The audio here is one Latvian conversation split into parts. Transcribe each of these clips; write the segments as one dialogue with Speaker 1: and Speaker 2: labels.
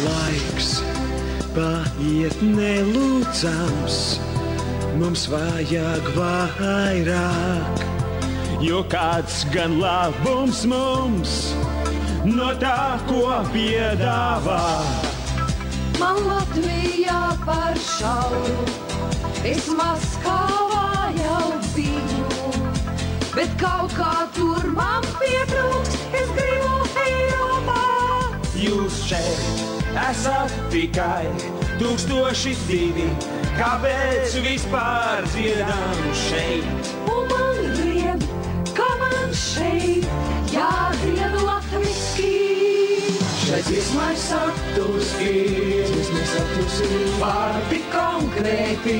Speaker 1: laiks paiet nelūdzams, mums vajag vairāk, jo kāds gan labums mums no tā, ko piedāvā.
Speaker 2: Man Latvijā par šauru, es Maskavā jau biju, bet kaut kā tur man pietrūks, es gribu Eiropā.
Speaker 1: Jūs šeit esat tikai 1002, kāpēc vispār dziedam šeit?
Speaker 2: Un man grib, ka man šeit jādzied latviski.
Speaker 1: Šeit dziesmai saturs ir vārdi konkrēti,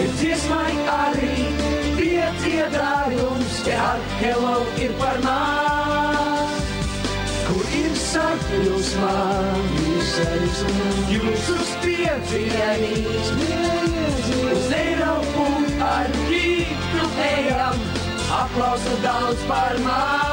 Speaker 1: ir dziesmai arī piedziedājums, ar hello ir par maz. Kur ir sajūsmā, jūs uz piedzīvējums, uz Eiropu ar rītu ejam, aplausu daudz par maz.